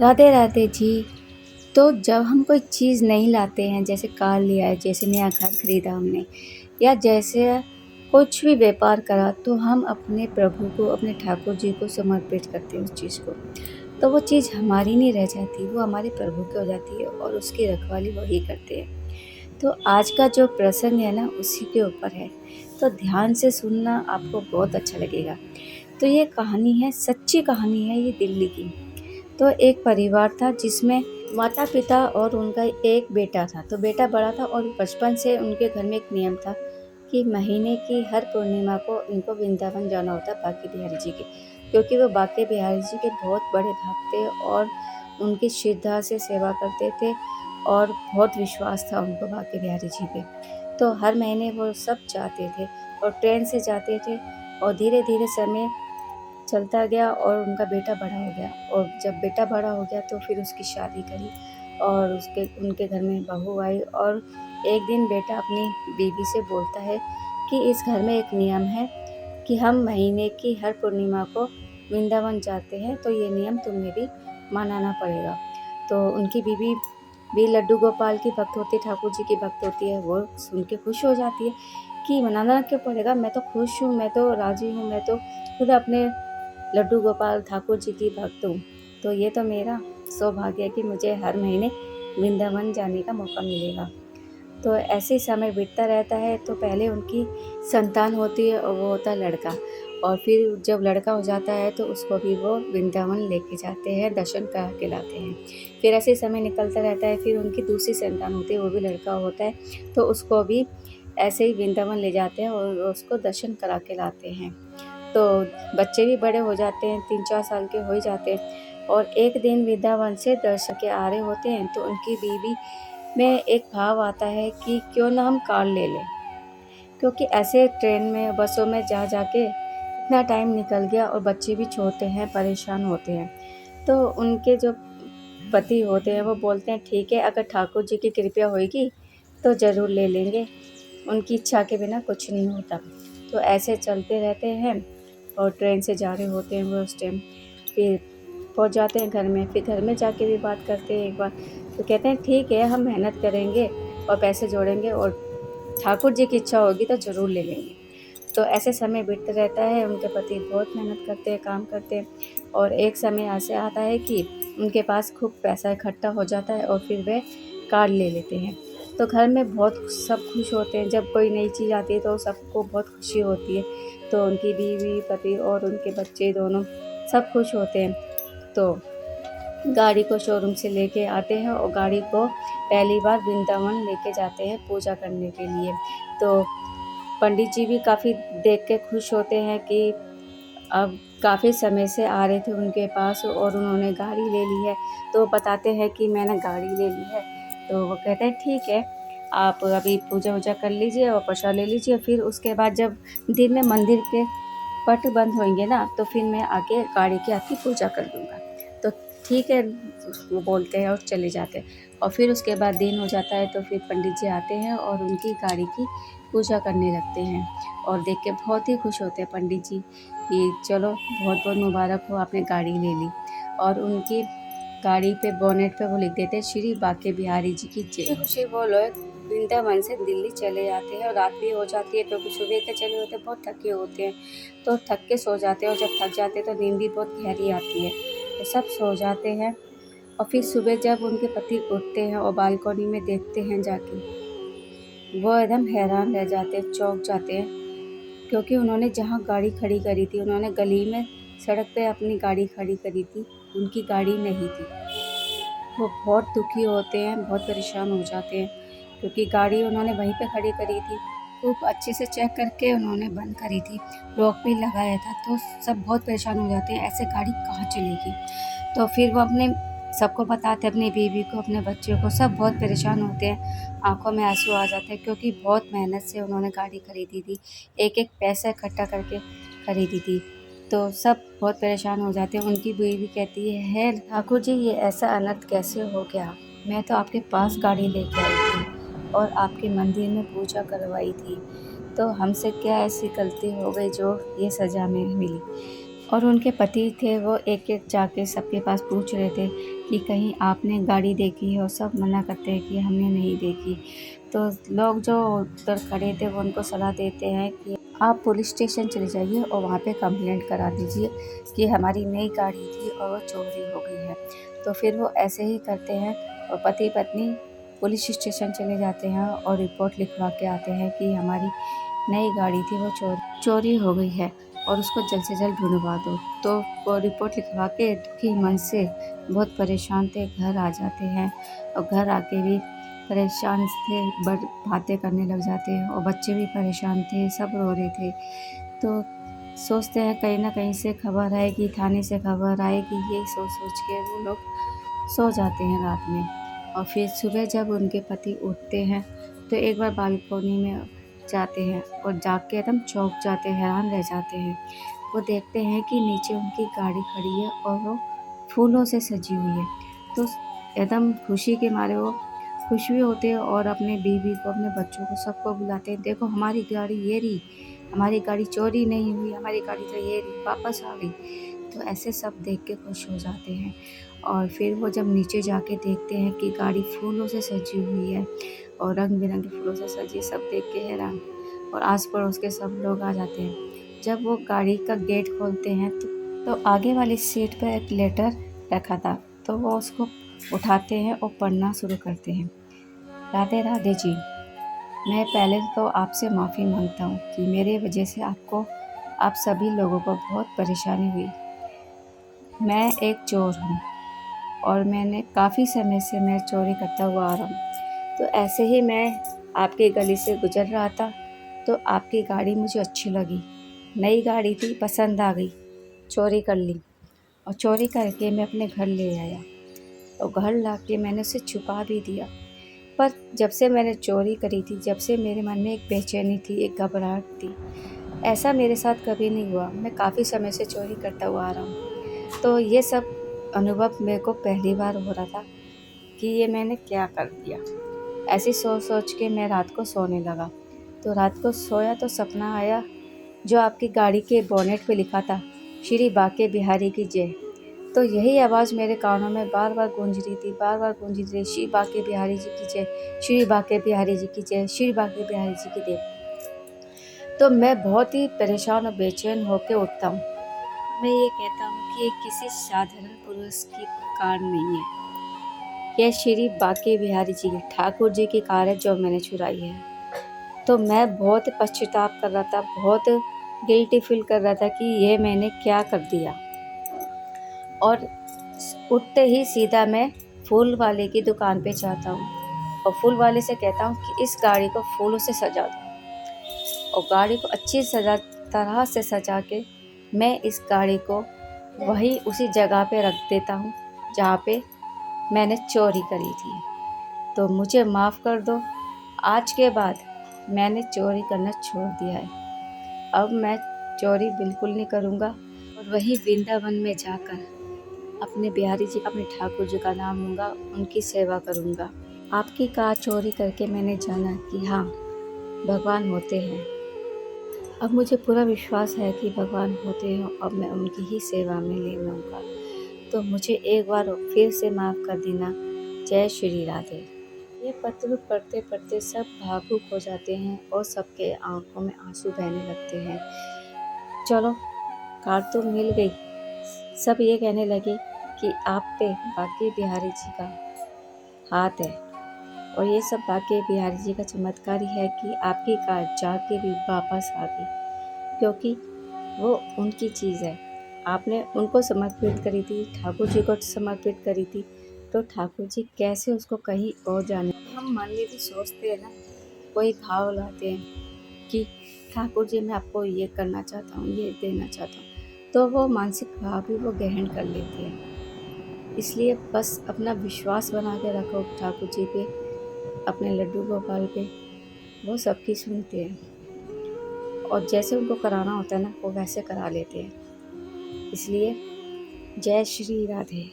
राधे राधे जी। तो जब हम कोई चीज़ नहीं लाते हैं, जैसे कार लिया है, जैसे नया घर खरीदा हमने, या जैसे कुछ भी व्यापार करा, तो हम अपने प्रभु को, अपने ठाकुर जी को समर्पित करते हैं उस चीज़ को। तो वो चीज़ हमारी नहीं रह जाती, वो हमारे प्रभु की हो जाती है और उसकी रखवाली वही करते हैं। तो आज का जो प्रसंग है ना, उसी के ऊपर है, तो ध्यान से सुनना, आपको बहुत अच्छा लगेगा। तो ये कहानी है, सच्ची कहानी है ये दिल्ली की। तो एक परिवार था जिसमें माता पिता और उनका एक बेटा था। तो बेटा बड़ा था और बचपन से उनके घर में एक नियम था कि महीने की हर पूर्णिमा को इनको वृंदावन जाना होता बांके बिहारी जी के, क्योंकि वो बांके बिहारी जी के बहुत बड़े भक्त थे और उनकी श्रद्धा से सेवा करते थे और बहुत विश्वास था उनको बांके बिहारी जी पे। तो हर महीने वो सब जाते थे और ट्रेन से जाते थे और धीरे धीरे समय चलता गया और उनका बेटा बड़ा हो गया। और जब बेटा बड़ा हो गया तो फिर उसकी शादी करी और उनके घर में बहू आई। और एक दिन बेटा अपनी बीवी से बोलता है कि इस घर में एक नियम है कि हम महीने की हर पूर्णिमा को वृंदावन जाते हैं, तो ये नियम तुम्हें भी मनाना पड़ेगा। तो उनकी बीवी भी लड्डू गोपाल की भक्त होती है, ठाकुर जी की भक्त होती है। वो सुन के खुश हो जाती है कि मनाना क्यों पड़ेगा, मैं तो खुश हूँ, मैं तो राजी हूँ, मैं तो खुद अपने लड्डू गोपाल ठाकुर जी की भक्त हूँ। तो ये तो मेरा सौभाग्य है कि मुझे हर महीने वृंदावन जाने का मौका मिलेगा। तो ऐसे ही समय बीतता रहता है। तो पहले उनकी संतान होती है और वो होता है लड़का। और फिर जब लड़का हो जाता है तो उसको भी वो वृंदावन लेके जाते हैं, दर्शन करा के लाते हैं। फिर ऐसे ही समय निकलता रहता है। फिर उनकी दूसरी संतान होती है, वो भी लड़का होता है, तो उसको भी ऐसे ही वृंदावन ले जाते हैं और उसको दर्शन करा के लाते हैं। तो बच्चे भी बड़े हो जाते हैं, 3-4 साल के हो ही जाते हैं। और एक दिन वृंदावन से दर्शन के आ रहे होते हैं तो उनकी बीवी में एक भाव आता है कि क्यों ना हम कार ले लें, क्योंकि ऐसे ट्रेन में बसों में जा के इतना टाइम निकल गया और बच्चे भी छोटे हैं, परेशान होते हैं। तो उनके जो पति होते हैं वो बोलते हैं ठीक है, अगर ठाकुर जी की कृपा होगी तो ज़रूर ले लेंगे, उनकी इच्छा के बिना कुछ नहीं होता। तो ऐसे चलते रहते हैं और ट्रेन से जा रहे होते हैं वो उस टाइम। फिर पहुंच जाते हैं घर में। फिर घर में जाके भी बात करते हैं एक बार, तो कहते हैं ठीक है, हम मेहनत करेंगे और पैसे जोड़ेंगे और ठाकुर जी की इच्छा होगी तो ज़रूर ले लेंगे। तो ऐसे समय बीतता रहता है। उनके पति बहुत मेहनत करते हैं, काम करते हैं और एक समय ऐसे आता है कि उनके पास खूब पैसा इकट्ठा हो जाता है और फिर वे कार ले लेते हैं। तो घर में बहुत सब खुश होते हैं। जब कोई नई चीज़ आती है तो सबको बहुत खुशी होती है। तो उनकी बीवी, पति और उनके बच्चे दोनों सब खुश होते हैं। तो गाड़ी को शोरूम से लेके आते हैं और गाड़ी को पहली बार वृंदावन लेके जाते हैं पूजा करने के लिए। तो पंडित जी भी काफ़ी देख के खुश होते हैं कि अब काफ़ी समय से आ रहे थे उनके पास और उन्होंने गाड़ी ले ली है। तो वो बताते हैं कि मैंने गाड़ी ले ली है। तो वो कहते हैं ठीक है, आप अभी पूजा वूजा कर लीजिए और प्रसाद ले लीजिए, फिर उसके बाद जब दिन में मंदिर के पट बंद होंगे ना, तो फिर मैं आके गाड़ी की आपकी पूजा कर दूँगा। तो ठीक है, वो बोलते हैं और चले जाते हैं। और फिर उसके बाद दिन हो जाता है तो फिर पंडित जी आते हैं और उनकी गाड़ी की पूजा करने लगते हैं। और देख के बहुत ही खुश होते हैं पंडित जी कि चलो बहुत बहुत मुबारक हो, आपने गाड़ी ले ली। और उनकी गाड़ी पे बोनेट पे वो लिख देते हैं श्री बांके बिहारी जी की जय। खुशी वो लोग वृंदावन से दिल्ली चले जाते हैं और रात भी हो जाती है क्योंकि सुबह के चले होते हैं, बहुत थके होते हैं। तो थक के सो जाते हैं और जब थक जाते हैं तो नींद भी बहुत गहरी आती है। तो सब सो जाते हैं और फिर सुबह जब उनके पति उठते हैं और बालकनी में देखते हैं जाके, वो एकदम हैरान रह जाते हैं, चौंक जाते हैं, क्योंकि उन्होंने जहाँ गाड़ी खड़ी करी थी, उन्होंने गली में सड़क पे अपनी गाड़ी खड़ी करी थी, उनकी गाड़ी नहीं थी। वो बहुत दुखी होते हैं, बहुत परेशान हो जाते हैं, क्योंकि गाड़ी उन्होंने वहीं पे खड़ी करी थी, खूब अच्छे से चेक करके उन्होंने बंद करी थी, लॉक भी लगाया था। तो सब बहुत परेशान हो जाते हैं, ऐसे गाड़ी कहाँ चलेगी। तो फिर वो अपने सबको बताते, अपनी बीवी को, अपने बच्चों को, सब बहुत परेशान होते हैं, आंखों में आंसू आ जाते हैं, क्योंकि बहुत मेहनत से उन्होंने गाड़ी खरीदी थी, एक एक पैसा इकट्ठा करके खरीदी थी। तो सब बहुत परेशान हो जाते हैं। उनकी बीवी कहती है ठाकुर जी, ये ऐसा अनर्थ कैसे हो गया, मैं तो आपके पास गाड़ी लेके आई थी और आपके मंदिर में पूजा करवाई थी, तो हमसे क्या ऐसी गलती हो गई जो ये सज़ा में मिली। और उनके पति थे वो एक एक जाके सबके पास पूछ रहे थे कि कहीं आपने गाड़ी देखी है, और सब मना करते हैं कि हमने नहीं देखी। तो लोग जो उधर खड़े थे वो उनको सलाह देते हैं कि आप पुलिस स्टेशन चले जाइए और वहाँ पे कंप्लेंट करा दीजिए कि हमारी नई गाड़ी थी और वो चोरी हो गई है। तो फिर वो ऐसे ही करते हैं और पति पत्नी पुलिस स्टेशन चले जाते हैं और रिपोर्ट लिखवा के आते हैं कि हमारी नई गाड़ी थी वो चोरी हो गई है और उसको जल्द से जल्द ढूंढवा दो। तो वो रिपोर्ट लिखवा के दुखी मन से बहुत परेशान थे घर आ जाते हैं, और घर आके भी परेशान थे, बातें करने लग जाते हैं, और बच्चे भी परेशान थे, सब रो रहे थे। तो सोचते हैं कहीं ना कहीं से खबर आएगी, थाने से खबर आएगी, यही सोच सोच के वो लोग सो जाते हैं रात में। और फिर सुबह जब उनके पति उठते हैं तो एक बार बालकोनी में जाते हैं और जाग के एकदम चौंक जाते हैं, हैरान रह जाते हैं। वो देखते हैं कि नीचे उनकी गाड़ी खड़ी है और वो फूलों से सजी हुई है। तो एकदम खुशी के मारे वो खुश भी होते हैं और अपने बीवी को, अपने बच्चों को, सबको बुलाते हैं, देखो हमारी गाड़ी ये रही, हमारी गाड़ी चोरी नहीं हुई, हमारी गाड़ी तो ये रही, वापस आ गई। तो ऐसे सब देख के खुश हो जाते हैं। और फिर वो जब नीचे जाके देखते हैं कि गाड़ी फूलों से सजी हुई है और रंग बिरंगे फूलों से सजी, सब देख के हैरान, और आस पड़ोस के सब लोग आ जाते हैं। जब वो गाड़ी का गेट खोलते हैं तो आगे वाली सीट पर एक लेटर रखा था, तो वो उसको उठाते हैं और पढ़ना शुरू करते हैं। राधे राधे जी, मैं पहले तो आपसे माफ़ी मांगता हूँ कि मेरे वजह से आप सभी लोगों को बहुत परेशानी हुई। मैं एक चोर हूँ और मैंने काफ़ी समय से मैं चोरी करता हुआ आ रहा हूँ। तो ऐसे ही मैं आपकी गली से गुजर रहा था तो आपकी गाड़ी मुझे अच्छी लगी, नई गाड़ी थी, पसंद आ गई, चोरी कर ली, और चोरी करके मैं अपने घर ले आया और घर लाके मैंने उसे छुपा भी दिया। पर जब से मैंने चोरी करी थी, जब से मेरे मन में एक बेचैनी थी, एक घबराहट थी। ऐसा मेरे साथ कभी नहीं हुआ, मैं काफ़ी समय से चोरी करता हुआ आ रहा हूँ। तो ये सब अनुभव मेरे को पहली बार हो रहा था कि ये मैंने क्या कर दिया। ऐसी सोच सोच के मैं रात को सोने लगा। तो रात को सोया तो सपना आया, जो आपकी गाड़ी के बोनेट पे लिखा था, श्री बाके बिहारी की जय। तो यही आवाज़ मेरे कानों में बार बार गूंज रही थी, बार बार गूंज रही थी, श्री बाके बिहारी जी की जय, श्री बाके बिहारी जी की जय, श्री बाके बिहारी जी की जय। तो मैं बहुत ही परेशान और बेचैन होकर उठता हूँ। मैं ये कहता हूँ कि ये किसी साधारण पुरुष की कार नहीं है, यह श्री बाके बिहारी जी, ठाकुर जी की कार है जो मैंने चुराई है। तो मैं बहुत पश्चाताप कर रहा था, बहुत गिल्टी फील कर रहा था कि ये मैंने क्या कर दिया। और उठते ही सीधा मैं फूल वाले की दुकान पे जाता हूँ और फूल वाले से कहता हूँ कि इस गाड़ी को फूलों से सजा दो, और गाड़ी को अच्छी तरह से सजा के मैं इस गाड़ी को वही उसी जगह पे रख देता हूँ जहाँ पे मैंने चोरी करी थी। तो मुझे माफ़ कर दो, आज के बाद मैंने चोरी करना छोड़ दिया है। अब मैं चोरी बिल्कुल नहीं करूँगा और वही वृंदावन में जाकर अपने बिहारी जी का, अपने ठाकुर जी का नाम लूँगा, उनकी सेवा करूँगा। आपकी कार चोरी करके मैंने जाना कि हाँ, भगवान होते हैं। अब मुझे पूरा विश्वास है कि भगवान होते हैं और मैं उनकी ही सेवा में लीन रहूँगा। तो मुझे एक बार फिर से माफ़ कर देना। जय श्री राधे। ये पत्र पढ़ते पढ़ते सब भावुक हो जाते हैं और सबके आंखों में आंसू बहने लगते हैं। चलो, कार तो मिल गई। सब ये कहने लगे कि आप पे बाके बिहारी जी का हाथ है, और ये सब बाके बिहारी जी का चमत्कार ही है कि आपकी कार जाके भी वापस आ गई, क्योंकि वो उनकी चीज़ है। आपने उनको समर्पित करी थी, ठाकुर जी को समर्पित करी थी, तो ठाकुर जी कैसे उसको कहीं और जाने। हम मन में भी सोचते हैं ना, कोई भाव लाते हैं कि ठाकुर जी मैं आपको ये करना चाहता हूँ, ये देना चाहता हूँ, तो वो मानसिक भाव भी वो ग्रहण कर लेते हैं। इसलिए बस अपना विश्वास बना के रखो ठाकुर जी पे, अपने लड्डू गोपाल पे, वो सबकी सुनते हैं और जैसे उनको कराना होता है ना, वो वैसे करा लेते हैं। इसलिए जय श्री राधे।